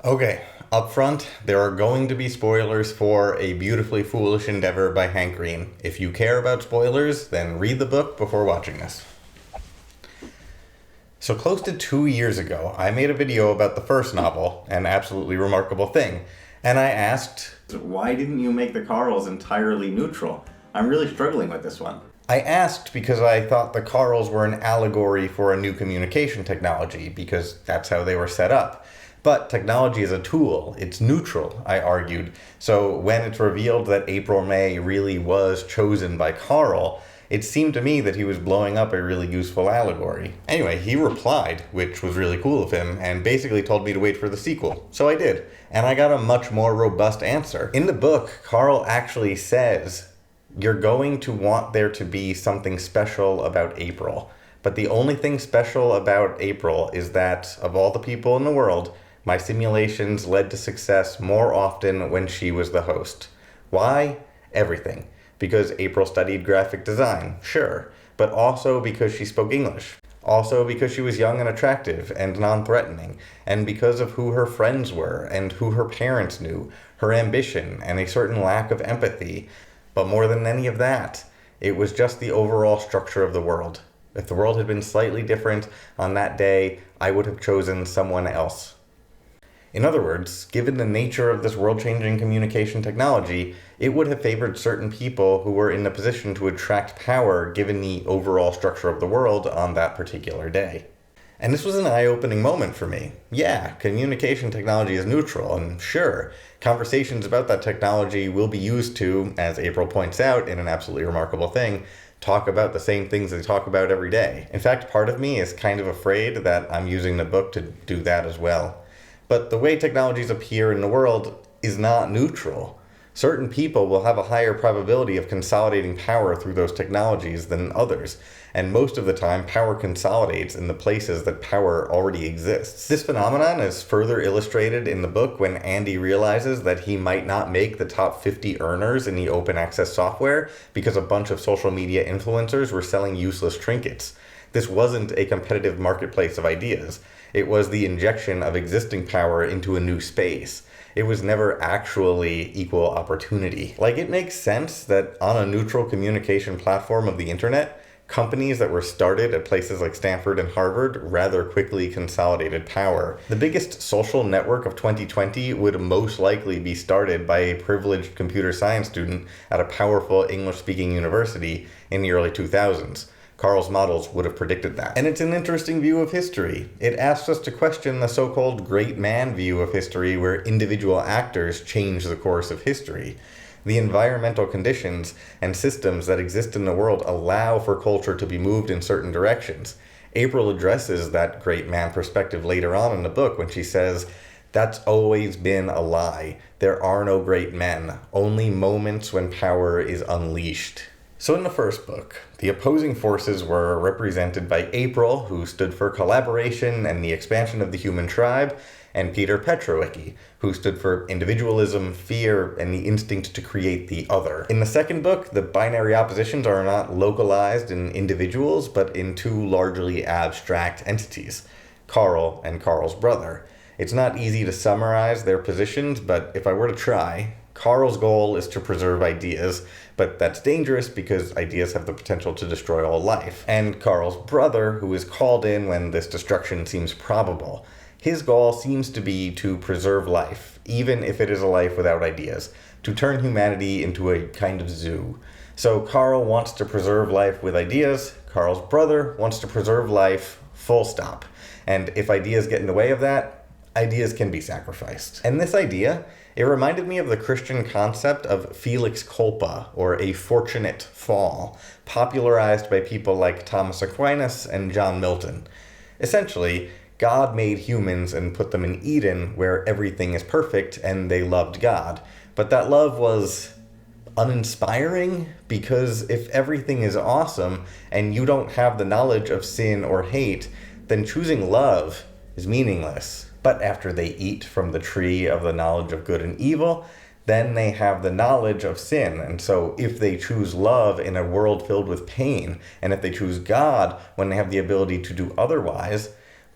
Okay, up front, there are going to be spoilers for A Beautifully Foolish Endeavor by Hank Green. If you care about spoilers, then read the book before watching this. So close to 2 years ago, I made a video about the first novel, An Absolutely Remarkable Thing, and I asked, why didn't you make the Carls entirely neutral? I'm really struggling with this one. I asked because I thought the Carls were an allegory for a new communication technology, because that's how they were set up. But technology is a tool. It's neutral, I argued. So when it's revealed that April May really was chosen by Carl, it seemed to me that he was blowing up a really useful allegory. Anyway, he replied, which was really cool of him, and basically told me to wait for the sequel. So I did. And I got a much more robust answer. In the book, Carl actually says, you're going to want there to be something special about April. But the only thing special about April is that, of all the people in the world, my simulations led to success more often when she was the host. Why? Everything. Because April studied graphic design, sure, but also because she spoke English. Also because she was young and attractive and non-threatening, and because of who her friends were and who her parents knew, her ambition and a certain lack of empathy. But more than any of that, it was just the overall structure of the world. If the world had been slightly different on that day, I would have chosen someone else. In other words, given the nature of this world-changing communication technology, it would have favored certain people who were in the position to attract power given the overall structure of the world on that particular day. And this was an eye-opening moment for me. Yeah, communication technology is neutral, and sure, conversations about that technology will be used to, as April points out in An Absolutely Remarkable Thing, talk about the same things they talk about every day. In fact, part of me is kind of afraid that I'm using the book to do that as well. But the way technologies appear in the world is not neutral. Certain people will have a higher probability of consolidating power through those technologies than others, and most of the time power consolidates in the places that power already exists. This phenomenon is further illustrated in the book when Andy realizes that he might not make the top 50 earners in the open access software because a bunch of social media influencers were selling useless trinkets. This wasn't a competitive marketplace of ideas. It was the injection of existing power into a new space. It was never actually equal opportunity. Like, it makes sense that on a neutral communication platform of the internet, companies that were started at places like Stanford and Harvard rather quickly consolidated power. The biggest social network of 2020 would most likely be started by a privileged computer science student at a powerful English-speaking university in the early 2000s. Carl's models would have predicted that. And it's an interesting view of history. It asks us to question the so-called great man view of history where individual actors change the course of history. The environmental conditions and systems that exist in the world allow for culture to be moved in certain directions. April addresses that great man perspective later on in the book when she says, "That's always been a lie. There are no great men, only moments when power is unleashed." So in the first book, the opposing forces were represented by April, who stood for collaboration and the expansion of the human tribe, and Peter Petrowicki, who stood for individualism, fear, and the instinct to create the other. In the second book, the binary oppositions are not localized in individuals, but in two largely abstract entities, Carl and Carl's brother. It's not easy to summarize their positions, but if I were to try, Carl's goal is to preserve ideas, but that's dangerous because ideas have the potential to destroy all life. And Carl's brother, who is called in when this destruction seems probable, his goal seems to be to preserve life, even if it is a life without ideas, to turn humanity into a kind of zoo. So Carl wants to preserve life with ideas, Carl's brother wants to preserve life, full stop. And if ideas get in the way of that, ideas can be sacrificed. And this idea, it reminded me of the Christian concept of felix culpa, or a fortunate fall, popularized by people like Thomas Aquinas and John Milton. Essentially, God made humans and put them in Eden, where everything is perfect, and they loved God. But that love was uninspiring, because if everything is awesome, and you don't have the knowledge of sin or hate, then choosing love is meaningless. But after they eat from the tree of the knowledge of good and evil, then they have the knowledge of sin. And so if they choose love in a world filled with pain, and if they choose God when they have the ability to do otherwise,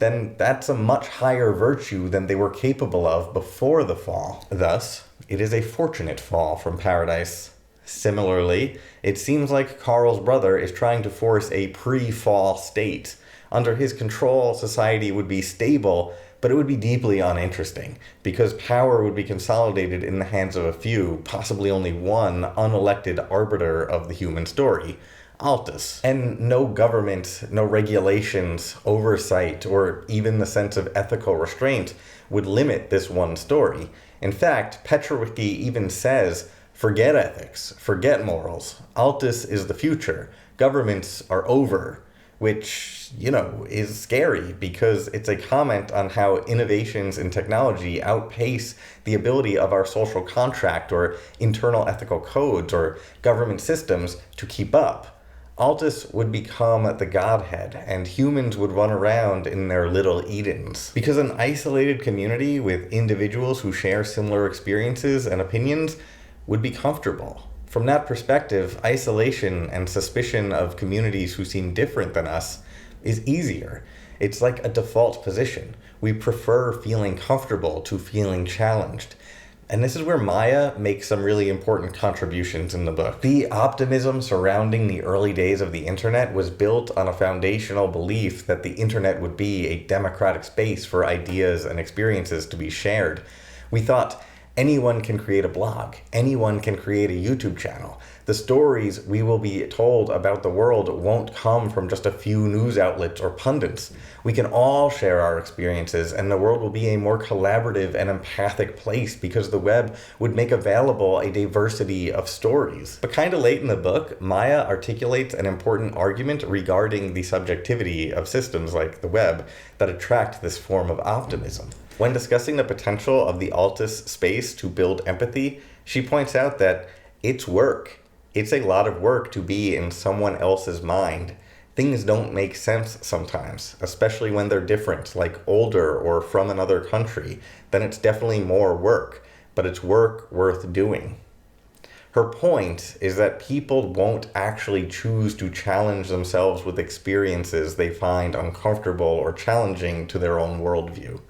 then that's a much higher virtue than they were capable of before the fall. Thus, it is a fortunate fall from paradise. Similarly, it seems like Carl's brother is trying to force a pre-fall state. Under his control, society would be stable, but it would be deeply uninteresting, because power would be consolidated in the hands of a few, possibly only one, unelected arbiter of the human story, Altus. And no government, no regulations, oversight, or even the sense of ethical restraint would limit this one story. In fact, Petrowicki even says, forget ethics, forget morals. Altus is the future. Governments are over. Which, is scary because it's a comment on how innovations in technology outpace the ability of our social contract or internal ethical codes or government systems to keep up. Altus would become the godhead, and humans would run around in their little Edens. Because an isolated community with individuals who share similar experiences and opinions would be comfortable. From that perspective, isolation and suspicion of communities who seem different than us is easier. It's like a default position. We prefer feeling comfortable to feeling challenged. And this is where Maya makes some really important contributions in the book. The optimism surrounding the early days of the internet was built on a foundational belief that the internet would be a democratic space for ideas and experiences to be shared. We thought, anyone can create a blog. Anyone can create a YouTube channel. The stories we will be told about the world won't come from just a few news outlets or pundits. We can all share our experiences, and the world will be a more collaborative and empathic place because the web would make available a diversity of stories. But kind of late in the book, Maya articulates an important argument regarding the subjectivity of systems like the web that attract this form of optimism. When discussing the potential of the Altus space to build empathy, she points out that it's work. It's a lot of work to be in someone else's mind. Things don't make sense sometimes, especially when they're different, like older or from another country. Then it's definitely more work, but it's work worth doing. Her point is that people won't actually choose to challenge themselves with experiences they find uncomfortable or challenging to their own worldview.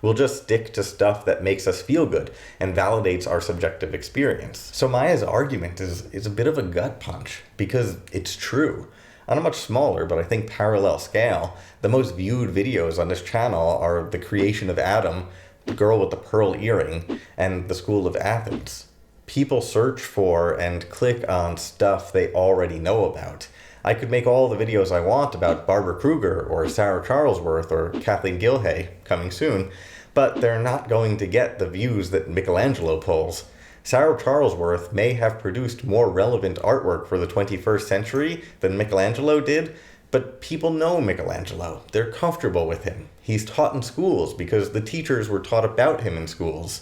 We'll just stick to stuff that makes us feel good and validates our subjective experience. So Maya's argument is a bit of a gut punch because it's true. On a much smaller, but I think parallel scale, the most viewed videos on this channel are The Creation of Adam, The Girl with the Pearl Earring, and The School of Athens. People search for and click on stuff they already know about. I could make all the videos I want about Barbara Kruger or Sarah Charlesworth or Kathleen Gilhay, coming soon, but they're not going to get the views that Michelangelo pulls. Sarah Charlesworth may have produced more relevant artwork for the 21st century than Michelangelo did, but people know Michelangelo. They're comfortable with him. He's taught in schools because the teachers were taught about him in schools.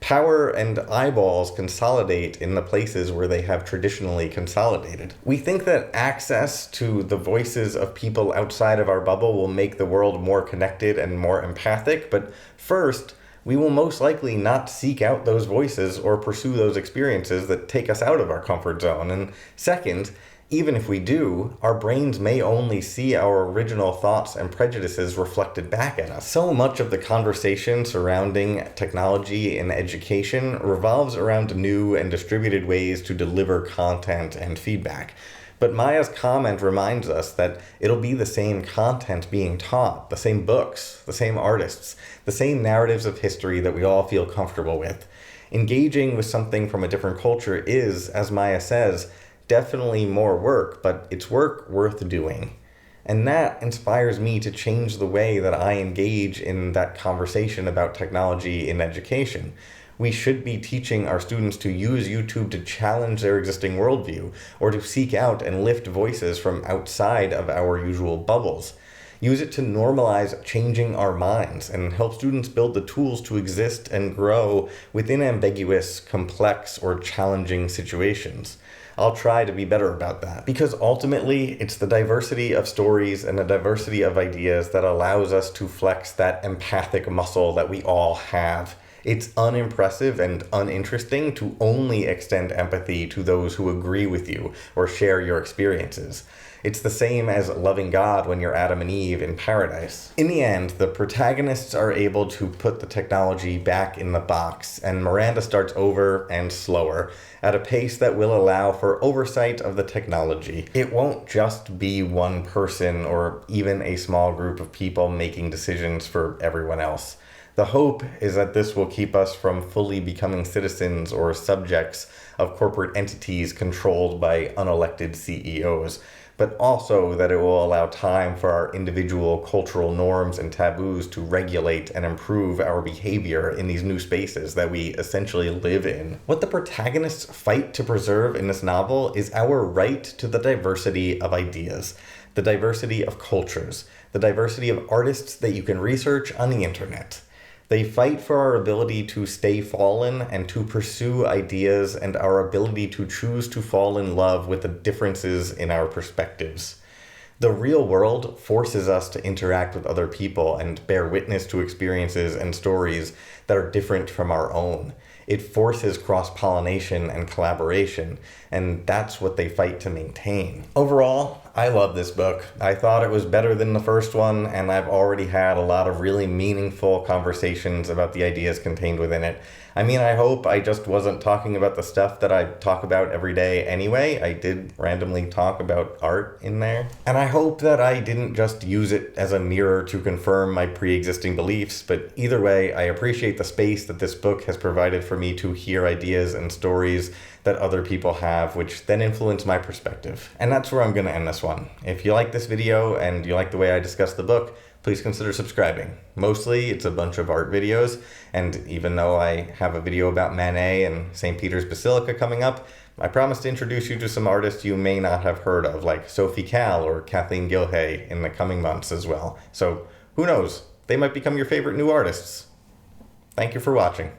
Power and eyeballs consolidate in the places where they have traditionally consolidated. We think that access to the voices of people outside of our bubble will make the world more connected and more empathic, but first, we will most likely not seek out those voices or pursue those experiences that take us out of our comfort zone. And second, even if we do, our brains may only see our original thoughts and prejudices reflected back at us. So much of the conversation surrounding technology and education revolves around new and distributed ways to deliver content and feedback. But Maya's comment reminds us that it'll be the same content being taught, the same books, the same artists, the same narratives of history that we all feel comfortable with. Engaging with something from a different culture is, as Maya says, definitely more work, but it's work worth doing. And that inspires me to change the way that I engage in that conversation about technology in education. We should be teaching our students to use YouTube to challenge their existing worldview, or to seek out and lift voices from outside of our usual bubbles. Use it to normalize changing our minds and help students build the tools to exist and grow within ambiguous, complex, or challenging situations. I'll try to be better about that, because ultimately it's the diversity of stories and the diversity of ideas that allows us to flex that empathic muscle that we all have. It's unimpressive and uninteresting to only extend empathy to those who agree with you or share your experiences. It's the same as loving God when you're Adam and Eve in paradise. In the end, the protagonists are able to put the technology back in the box, and Miranda starts over and slower, at a pace that will allow for oversight of the technology. It won't just be one person or even a small group of people making decisions for everyone else. The hope is that this will keep us from fully becoming citizens or subjects of corporate entities controlled by unelected CEOs, but also that it will allow time for our individual cultural norms and taboos to regulate and improve our behavior in these new spaces that we essentially live in. What the protagonists fight to preserve in this novel is our right to the diversity of ideas, the diversity of cultures, the diversity of artists that you can research on the internet. They fight for our ability to stay fallen and to pursue ideas and our ability to choose to fall in love with the differences in our perspectives. The real world forces us to interact with other people and bear witness to experiences and stories that are different from our own. It forces cross-pollination and collaboration, and that's what they fight to maintain. Overall, I love this book. I thought it was better than the first one, and I've already had a lot of really meaningful conversations about the ideas contained within it. I mean, I hope I just wasn't talking about the stuff that I talk about every day anyway. I did randomly talk about art in there. And I hope that I didn't just use it as a mirror to confirm my pre-existing beliefs, but either way, I appreciate the space that this book has provided for me to hear ideas and stories that other people have, which then influence my perspective. And that's where I'm going to end this one. If you like this video and you like the way I discuss the book, please consider subscribing. Mostly, it's a bunch of art videos, and even though I have a video about Manet and St. Peter's Basilica coming up, I promise to introduce you to some artists you may not have heard of, like Sophie Calle or Kathleen Gilhay, in the coming months as well. So, who knows? They might become your favorite new artists. Thank you for watching.